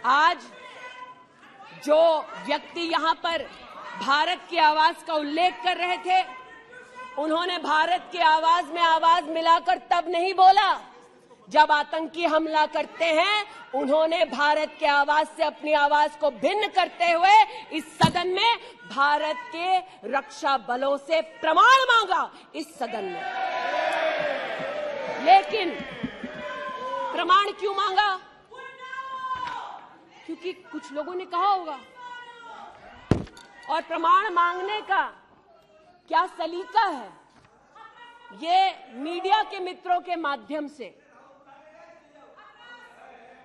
आज जो व्यक्ति यहां पर भारत की आवाज का उल्लेख कर रहे थे, उन्होंने भारत की आवाज में आवाज मिलाकर तब नहीं बोला जब आतंकी हमला करते हैं। उन्होंने भारत के आवाज से अपनी आवाज को भिन्न करते हुए इस सदन में भारत के रक्षा बलों से प्रमाण मांगा इस सदन में। लेकिन प्रमाण क्यों मांगा? क्योंकि कुछ लोगों ने कहा होगा। और प्रमाण मांगने का क्या सलीका है, ये मीडिया के मित्रों के माध्यम से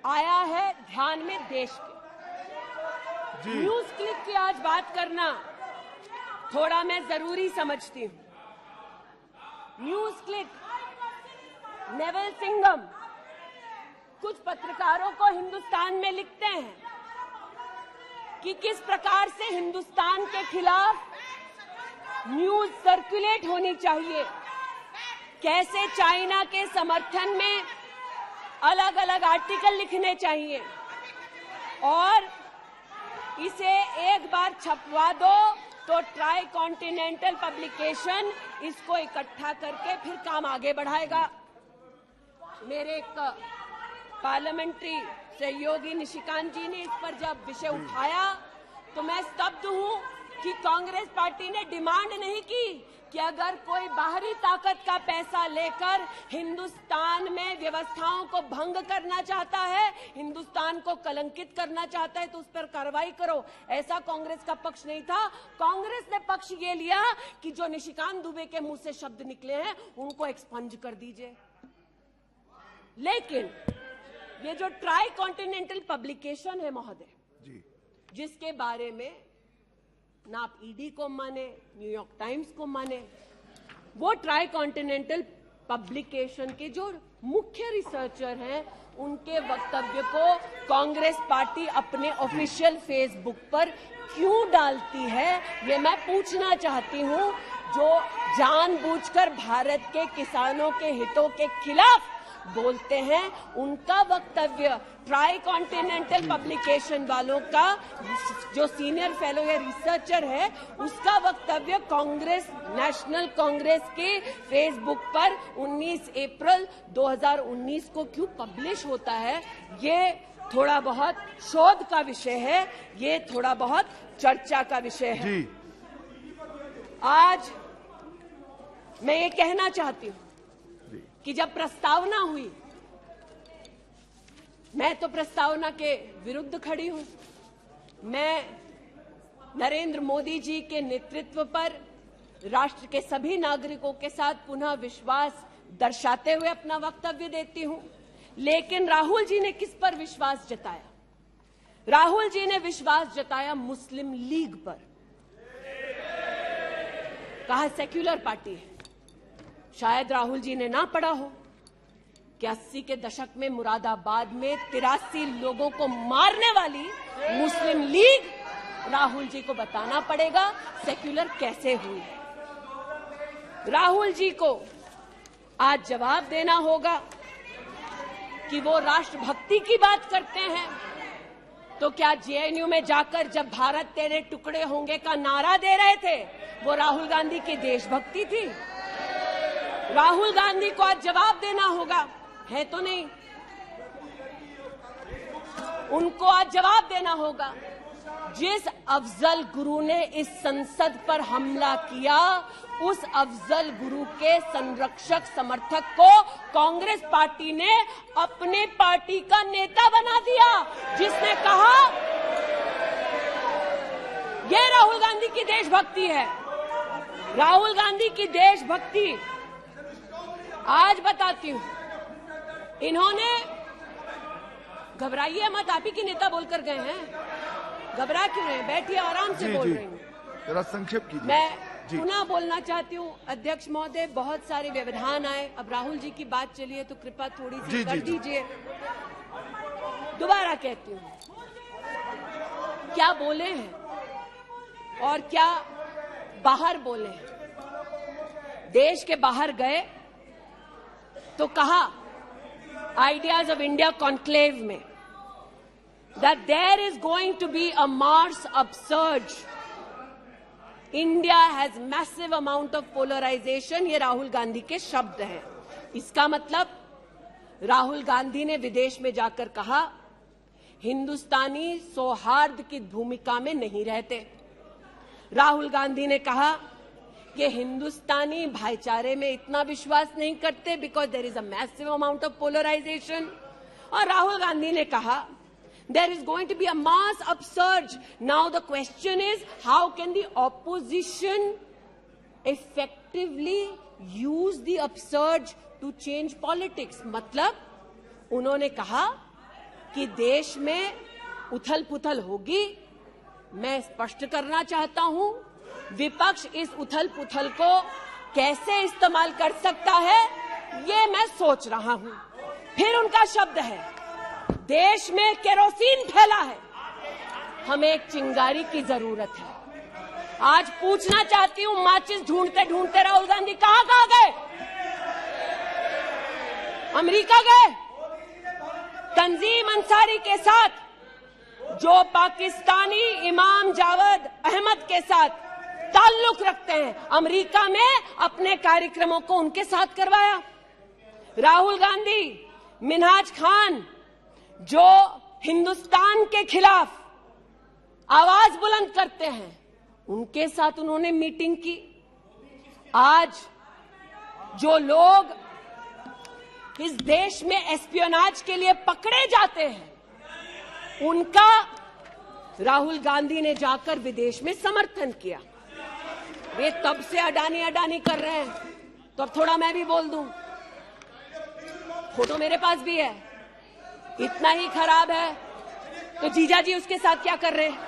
आया है ध्यान में देश के। न्यूज क्लिक की आज बात करना थोड़ा मैं जरूरी समझती हूं। न्यूज क्लिक, नेवल सिंघम कुछ पत्रकारों को हिंदुस्तान में लिखते हैं कि किस प्रकार से हिंदुस्तान के खिलाफ न्यूज सर्कुलेट होनी चाहिए, कैसे चाइना के समर्थन में अलग अलग आर्टिकल लिखने चाहिए, और इसे एक बार छपवा दो तो ट्राई कॉन्टिनेंटल पब्लिकेशन इसको इकट्ठा करके फिर काम आगे बढ़ाएगा। मेरे एक पार्लियामेंट्री सहयोगी निशिकांत जी ने इस पर जब विषय उठाया तो मैं स्तब्ध हूं कि कांग्रेस पार्टी ने डिमांड नहीं की कि अगर कोई बाहरी ताकत का पैसा लेकर हिंदुस्तान में व्यवस्थाओं को भंग करना चाहता है, हिंदुस्तान को कलंकित करना चाहता है तो उस पर कार्रवाई करो। ऐसा कांग्रेस का पक्ष नहीं था। कांग्रेस ने पक्ष ये लिया कि जो निशिकांत दुबे के मुंह से शब्द निकले हैं उनको एक्सपंज कर दीजिए। लेकिन ये जो ट्राई कॉन्टिनेंटल पब्लिकेशन है महोदय, जिसके बारे में ना आप ईडी को माने, न्यूयॉर्क टाइम्स को माने, वो ट्राई कॉन्टिनेंटल पब्लिकेशन के जो मुख्य रिसर्चर हैं उनके वक्तव्य को कांग्रेस पार्टी अपने ऑफिशियल फेसबुक पर क्यों डालती है, ये मैं पूछना चाहती हूं। जो जानबूझकर भारत के किसानों के हितों के खिलाफ बोलते हैं, उनका वक्तव्य ट्राई कॉन्टिनेंटल पब्लिकेशन वालों का जो सीनियर फेलो या रिसर्चर है उसका वक्तव्य कांग्रेस, नेशनल कांग्रेस के फेसबुक पर 19 अप्रैल 2019 को क्यों पब्लिश होता है, ये थोड़ा बहुत शोध का विषय है, ये थोड़ा बहुत चर्चा का विषय है। आज मैं ये कहना चाहती हूं कि जब प्रस्तावना हुई, मैं तो प्रस्तावना के विरुद्ध खड़ी हूं। मैं नरेंद्र मोदी जी के नेतृत्व पर राष्ट्र के सभी नागरिकों के साथ पुनः विश्वास दर्शाते हुए अपना वक्तव्य देती हूं। लेकिन राहुल जी ने किस पर विश्वास जताया? राहुल जी ने विश्वास जताया मुस्लिम लीग पर। कहा सेक्युलर पार्टी है। शायद राहुल जी ने ना पढ़ा हो कि 80 के दशक में मुरादाबाद में 83 लोगों को मारने वाली मुस्लिम लीग, राहुल जी को बताना पड़ेगा सेक्युलर कैसे हुई। राहुल जी को आज जवाब देना होगा कि वो राष्ट्रभक्ति की बात करते हैं तो क्या जेएनयू में जाकर जब भारत तेरे टुकड़े होंगे का नारा दे रहे थे वो राहुल गांधी की देशभक्ति थी? राहुल गांधी को आज जवाब देना होगा, है तो नहीं। उनको आज जवाब देना होगा। जिस अफजल गुरु ने इस संसद पर हमला किया, उस अफजल गुरु के संरक्षक समर्थक को कांग्रेस पार्टी ने अपने पार्टी का नेता बना दिया, जिसने कहा यह राहुल गांधी की देशभक्ति है। राहुल गांधी की देशभक्ति आज बताती हूं। इन्होंने, घबराइए मत, आप ही के नेता बोलकर गए हैं, घबरा क्यों रहे हैं? बैठिए, आराम से बोल रही हूँ। जरा संक्षेप कीजिए। मैं पुनः बोलना चाहती हूँ अध्यक्ष महोदय, बहुत सारे व्यवधान आए। अब राहुल जी की बात चली है तो कृपा थोड़ी सी कर दीजिए। दोबारा कहती हूँ, क्या बोले हैं और क्या बाहर बोले हैं। देश के बाहर गए तो कहा आइडियाज ऑफ इंडिया कॉन्क्लेव में that there is going to be a Mars upsurge. India has massive amount of polarization. ये राहुल गांधी के शब्द हैं। इसका मतलब राहुल गांधी ने विदेश में जाकर कहा हिंदुस्तानी सौहार्द की भूमिका में नहीं रहते। राहुल गांधी ने कहा कि हिंदुस्तानी भाईचारे में इतना विश्वास नहीं करते because there is a massive amount of polarisation. और राहुल गांधी ने कहा there is going to be a mass upsurge. Now the question is, how can the opposition effectively use the upsurge to change politics? मतलब उन्होंने कहा कि देश में उथल-पुथल होगी। मैं स्पष्ट करना चाहता हूं, विपक्ष इस उथल-पुथल को कैसे इस्तेमाल कर सकता है, ये मैं सोच रहा हूं। फिर उनका शब्द है देश में केरोसिन फैला है, हमें एक चिंगारी की जरूरत है। आज पूछना चाहती हूं, माचिस ढूंढते ढूंढते राहुल गांधी कहां गए? अमेरिका गए? तंजीम अंसारी के साथ, जो पाकिस्तानी इमाम जावेद अहमद के साथ ताल्लुक रखते हैं, अमेरिका में अपने कार्यक्रमों को उनके साथ करवाया। राहुल गांधी मिन्हाज खान, जो हिंदुस्तान के खिलाफ आवाज बुलंद करते हैं, उनके साथ उन्होंने मीटिंग की। आज जो लोग इस देश में एस्पियोनाज के लिए पकड़े जाते हैं, उनका राहुल गांधी ने जाकर विदेश में समर्थन किया। वे तब से अडानी अडानी कर रहे हैं, तो अब थोड़ा मैं भी बोल दूं। फोटो मेरे पास भी है। इतना ही खराब है तो जीजा जी उसके साथ क्या कर रहे हैं?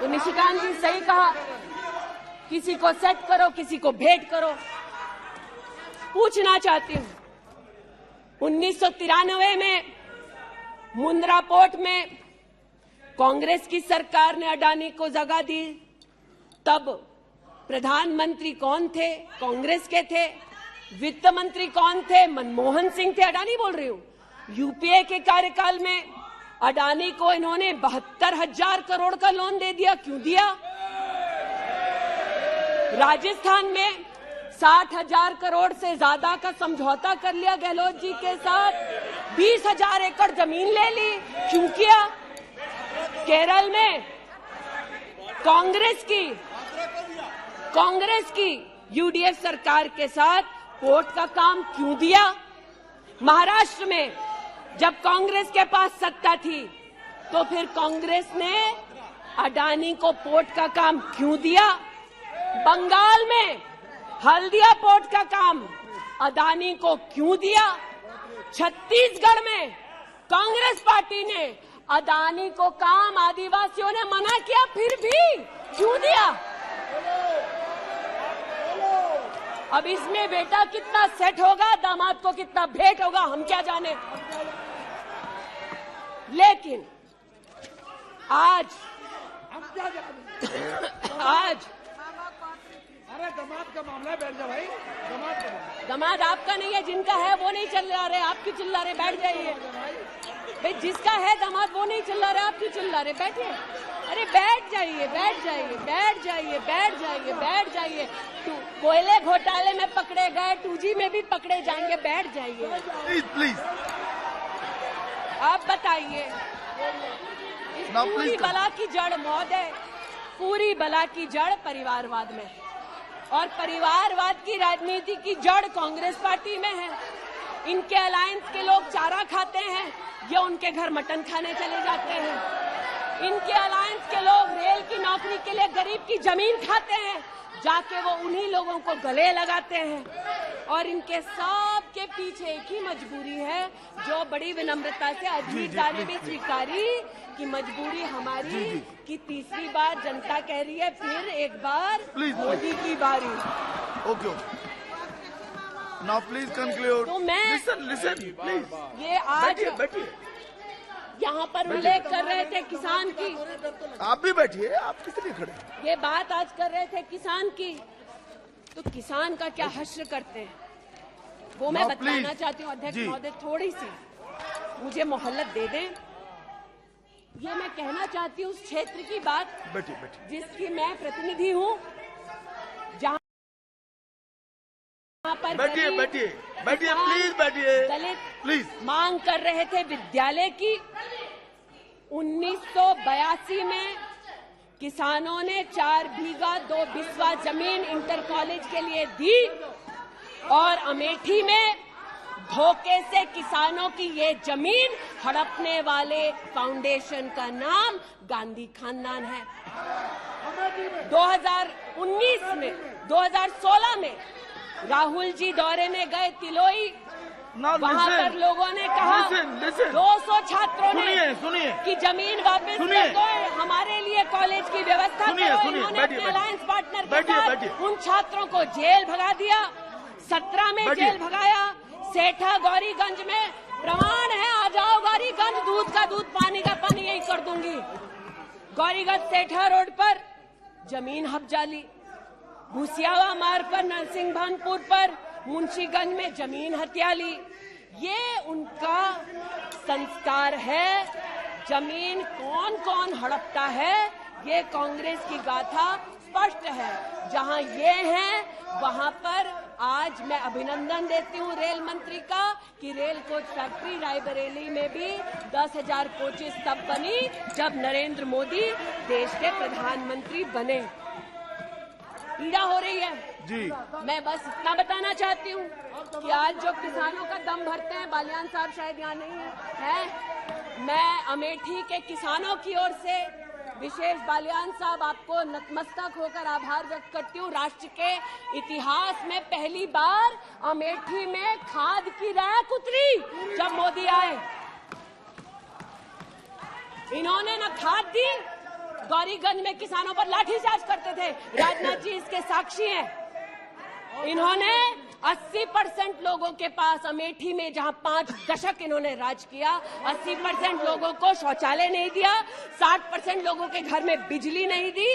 तो निशिकांत जी सही कहा, किसी को सेट करो, किसी को भेंट करो। पूछना चाहती हूं, 1993 में मुंद्रा पोर्ट में कांग्रेस की सरकार ने अडानी को जगह दी। तब प्रधानमंत्री कौन थे? कांग्रेस के थे। वित्त मंत्री कौन थे? मनमोहन सिंह थे। अडानी बोल रही हूं। यूपीए के कार्यकाल में अडानी को इन्होंने 72,000 करोड़ का लोन दे दिया। क्यों दिया? राजस्थान में 60,000 करोड़ से ज्यादा का समझौता कर लिया गहलोत जी के साथ। 20,000 एकड़ जमीन ले ली। क्यों किया? केरल में कांग्रेस की यूडीएफ सरकार के साथ पोर्ट का काम क्यों दिया? महाराष्ट्र में जब कांग्रेस के पास सत्ता थी तो फिर कांग्रेस ने अडानी को पोर्ट का काम क्यों दिया? बंगाल में हल्दिया पोर्ट का काम अडानी को क्यों दिया? छत्तीसगढ़ में कांग्रेस पार्टी ने अडानी को काम आदिवासियों ने मना किया, फिर भी क्यों दिया? अब इसमें बेटा कितना सेट होगा, दामाद को कितना भेंट होगा, हम क्या जाने। लेकिन आज अरे दामाद का मामला है, बैठ जाओ भाई। दामाद आपका नहीं है, जिनका है वो नहीं चिल्ला रहे, आप क्यों चिल्ला रहे? बैठ जाइए भाई। जिसका है दामाद वो नहीं चिल्ला रहे, आप क्यों चिल्ला रहे? बैठिए। अरे बैठ जाइए, बैठ जाइए, बैठ जाइए, बैठ जाइए, बैठ जाइए। कोयले घोटाले में पकड़े गए, 2G में भी पकड़े जाएंगे। बैठ जाइए प्लीज। आप बताइए, पूरी बला की जड़ महोदय, पूरी बला की जड़ परिवारवाद में है और परिवारवाद की राजनीति की जड़ कांग्रेस पार्टी में है। इनके अलायंस के लोग चारा खाते हैं, ये उनके घर मटन खाने चले जाते हैं। इनके अलायंस के लोग रेल की नौकरी के लिए गरीब की जमीन खाते हैं, जाके वो उन्हीं लोगों को गले लगाते हैं। और इनके सब के पीछे एक ही मजबूरी है, जो बड़ी विनम्रता से अजीत दा ने भी स्वीकारी कि मजबूरी हमारी कि तीसरी बार जनता कह रही है, फिर एक बार मोदी की बारी। Okay, now please conclude. तो मैं लिसन प्लीज। ये आज बैठिए। यहाँ पर उल्लेख कर रहे थे किसान की। आप भी बैठिए, आप किस लिए खड़े? ये बात आज कर रहे थे किसान की, तो किसान का क्या हश्र करते हैं वो मैं बताना चाहती हूँ। अध्यक्ष महोदय थोड़ी सी मुझे मोहलत दे दें। ये मैं कहना चाहती हूँ उस क्षेत्र की बात जिसकी मैं प्रतिनिधि हूँ, जहाँ पर बैठिए प्लीज, बैठिए दलित प्लीज मांग कर रहे थे विद्यालय की। 1982 में किसानों ने 4 बीघा 2 बिस्वा जमीन इंटर कॉलेज के लिए दी और अमेठी में धोखे से किसानों की ये जमीन हड़पने वाले फाउंडेशन का नाम गांधी खानदान है। 2016 में राहुल जी दौरे में गए तिलोई, वहाँ पर लोगों ने कहा 200 छात्रों ने सुनिए कि जमीन वापस दे दो, हमारे लिए कॉलेज की व्यवस्था करो। इन्होंने अपने अलायंस पार्टनर के साथ उन छात्रों को जेल भगा दिया। 17 में जेल भगाया। सेठा गौरीगंज में प्रमाण है, आ जाओ गौरीगंज, दूध का दूध पानी का पानी यही कर दूंगी। गौरीगंज सेठा रोड पर जमीन हब्जा ली। भूसियावा मार्ग पर नरसिंहभानपुर पर मुंशीगंज में जमीन हत्या ली। ये उनका संस्कार है। जमीन कौन कौन हड़पता है ये कांग्रेस की गाथा स्पष्ट है। जहां ये है वहां पर आज मैं अभिनंदन देती हूं रेल मंत्री का कि रेल कोच फैक्ट्री रायबरेली में भी 10,000 कोचेस तब बनी जब नरेंद्र मोदी देश के प्रधानमंत्री बने। पीड़ा हो रही है जी। मैं बस इतना बताना चाहती हूँ कि आज जो किसानों का दम भरते हैं, बालियान साहब शायद यहाँ नहीं है, मैं अमेठी के किसानों की ओर से विशेष बालियान साहब आपको नतमस्तक होकर आभार व्यक्त करती हूँ। राष्ट्र के इतिहास में पहली बार अमेठी में खाद की रैक उतरी जब मोदी आए। इन्होंने न खाद दी, गौरीगंज में किसानों पर लाठीचार्ज करते थे, राजनाथ जी इसके साक्षी हैं। इन्होंने 80% लोगों के पास अमेठी में जहां 5 दशक इन्होंने राज किया, 80% लोगों को शौचालय नहीं दिया, 60% लोगों के घर में बिजली नहीं दी।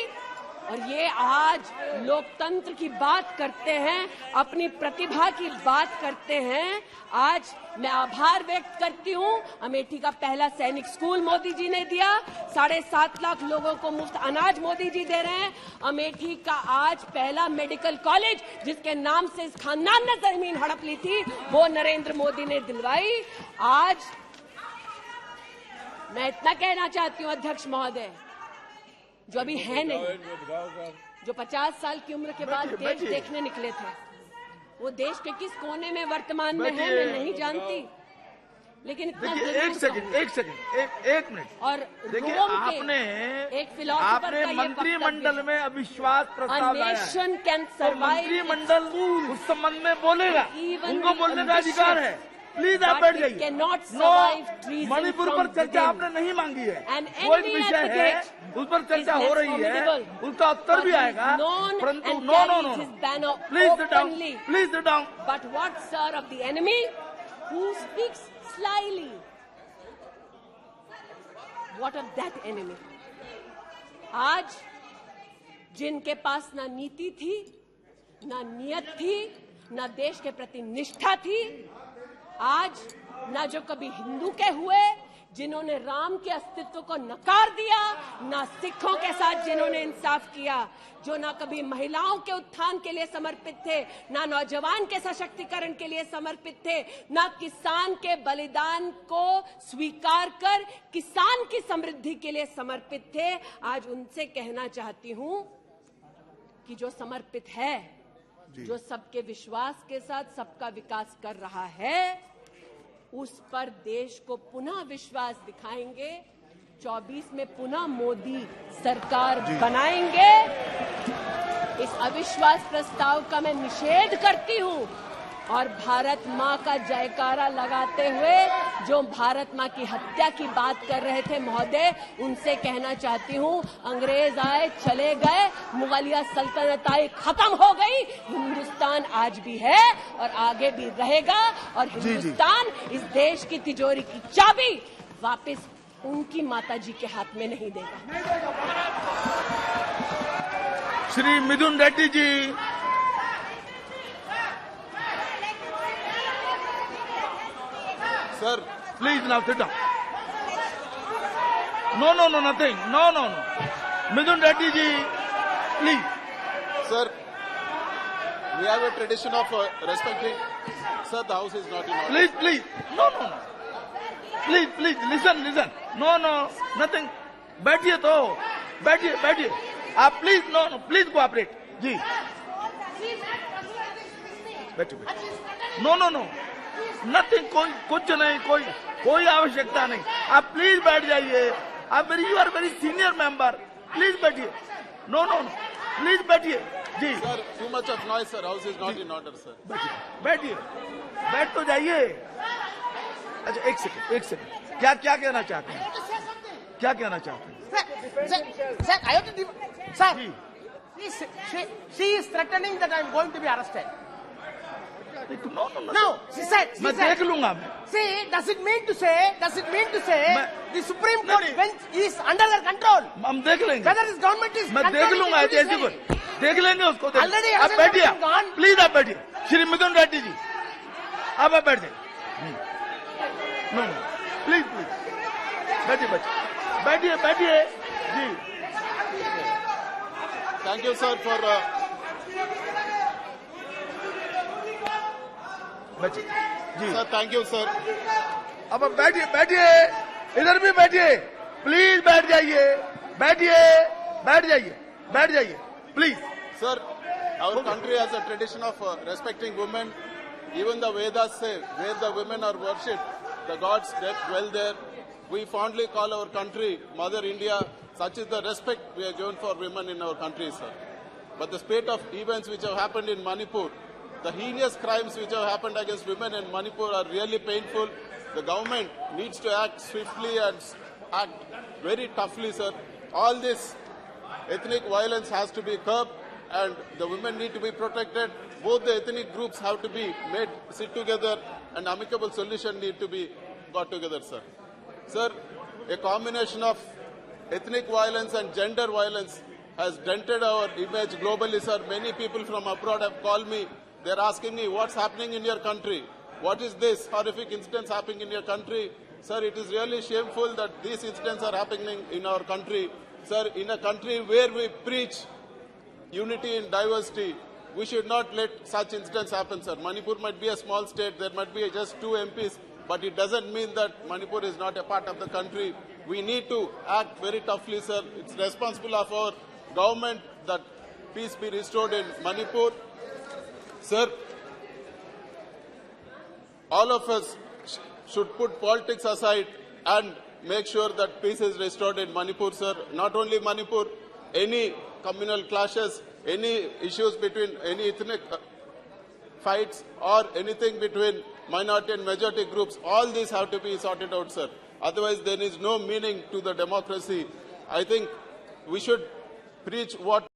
और ये आज लोकतंत्र की बात करते हैं, अपनी प्रतिभा की बात करते हैं। आज मैं आभार व्यक्त करती हूँ। अमेठी का पहला सैनिक स्कूल मोदी जी ने दिया, 7.5 लाख लोगों को मुफ्त अनाज मोदी जी दे रहे हैं। अमेठी का आज पहला मेडिकल कॉलेज जिसके नाम से इस खानदान ने जमीन हड़प ली थी, वो नरेंद्र मोदी ने दिलवाई। आज मैं इतना कहना चाहती हूँ अध्यक्ष महोदय, जो अभी है नहीं, जो 50 साल की उम्र के बाद देश देखने निकले थे, वो देश के किस कोने में वर्तमान में है मैं नहीं जानती, लेकिन इतना एक मिनट। और देखिए, आपने एक फिलोसोफर का मंत्रिमंडल में अविश्वास प्रस्ताव लाया है। मंत्रिमंडल उस संबंध में बोलेगा, उनको बोलने का अधिकार है। प्लीज आप बैठ जाइए। मणिपुर पर चर्चा आपने नहीं मांगी है, वो एक विषय है, उस पर चर्चा हो रही है, उसका उत्तर भी आएगा, परंतु no please sit down, please sit down. But what sir of the enemy who speaks slyly, what of that enemy? आज जिनके पास ना नीति थी, ना नियत थी, ना देश के प्रति निष्ठा थी, आज ना जो कभी हिंदू के हुए, जिन्होंने राम के अस्तित्व को नकार दिया, ना सिखों के साथ जिन्होंने इंसाफ किया, जो ना कभी महिलाओं के उत्थान के लिए समर्पित थे, ना नौजवान के सशक्तिकरण के लिए समर्पित थे, ना किसान के बलिदान को स्वीकार कर किसान की समृद्धि के लिए समर्पित थे। आज उनसे कहना चाहती हूं कि जो समर्पित है, जो सबके विश्वास के साथ सबका विकास कर रहा है, उस पर देश को पुनः विश्वास दिखाएंगे। 24 में पुनः मोदी सरकार बनाएंगे। इस अविश्वास प्रस्ताव का मैं निषेध करती हूं और भारत मां का जयकारा लगाते हुए जो भारत मां की हत्या की बात कर रहे थे महोदय, उनसे कहना चाहती हूं, अंग्रेज आए चले गए, मुगलिया सल्तनत आई खत्म हो गई, हिंदुस्तान आज भी है और आगे भी रहेगा। और हिंदुस्तान इस देश की तिजोरी की चाबी वापस उनकी माताजी के हाथ में नहीं देगा। श्री मिथुन Reddy ji, Sir, please now sit down. No, nothing. No. Midun Reddy ji, please. Sir, we have a tradition of respecting. Sir, the house is not in order. Please. No. Please, listen. No, nothing. बैठिए तो, बैठिए. आप please, no, please cooperate. जी. बैठिए. No. Nothing, कुछ नहीं, कोई आवश्यकता नहीं। आप प्लीज बैठ जाइए। आप you are very senior member, please बैठिए। नो, प्लीज बैठिए जी। Sir, too much of noise sir, house is not in order sir. बैठिए, बैठ तो जाइए। अच्छा, एक सेकंड, क्या कहना चाहते हैं? Sir, she is threatening that I am going to be arrested. No, she said. मैं देख लूंगा। See, does it mean to say the Supreme Court bench is under their control? हम देख लेंगे। Whether this government is मैं देख लूंगा ऐसी को, देख लेंगे उसको। Already आप बैठिए, प्लीज आप बैठिए। श्री मिथुन रेड्डी जी, आप बैठ जाइए। नो, प्लीज बैठिए जी। Thank you, sir, for. Ji Sir, thank you, sir. अब बैठिए बैठिए, इधर भी बैठिए, प्लीज बैठ जाइए, बैठिए, बैठ जाइए, बैठ जाइए, please. Sir, our country has a tradition of respecting women. Even the Vedas say, where the women are worshipped, the gods dwell there. We fondly call our country Mother India. Such is the respect we have given for women in our country, sir. But the spate of events which have happened in Manipur, the heinous crimes which have happened against women in Manipur are really painful. The government needs to act swiftly and act very toughly, sir. All this ethnic violence has to be curbed and the women need to be protected. Both the ethnic groups have to be made sit together and amicable solution need to be got together, sir. Sir, a combination of ethnic violence and gender violence has dented our image globally, sir. Many people from abroad have called me. They're asking me, what's happening in your country? What is this horrific incidents happening in your country? Sir, it is really shameful that these incidents are happening in our country. Sir, in a country where we preach unity in diversity, we should not let such incidents happen, sir. Manipur might be a small state, there might be just 2 MPs, but it doesn't mean that Manipur is not a part of the country. We need to act very toughly, sir. It's responsible of our government that peace be restored in Manipur. Sir, all of us should put politics aside and make sure that peace is restored in Manipur, sir. Not only Manipur, any communal clashes, any issues between any ethnic fights or anything between minority and majority groups, all these have to be sorted out, sir. Otherwise, there is no meaning to the democracy. I think we should preach what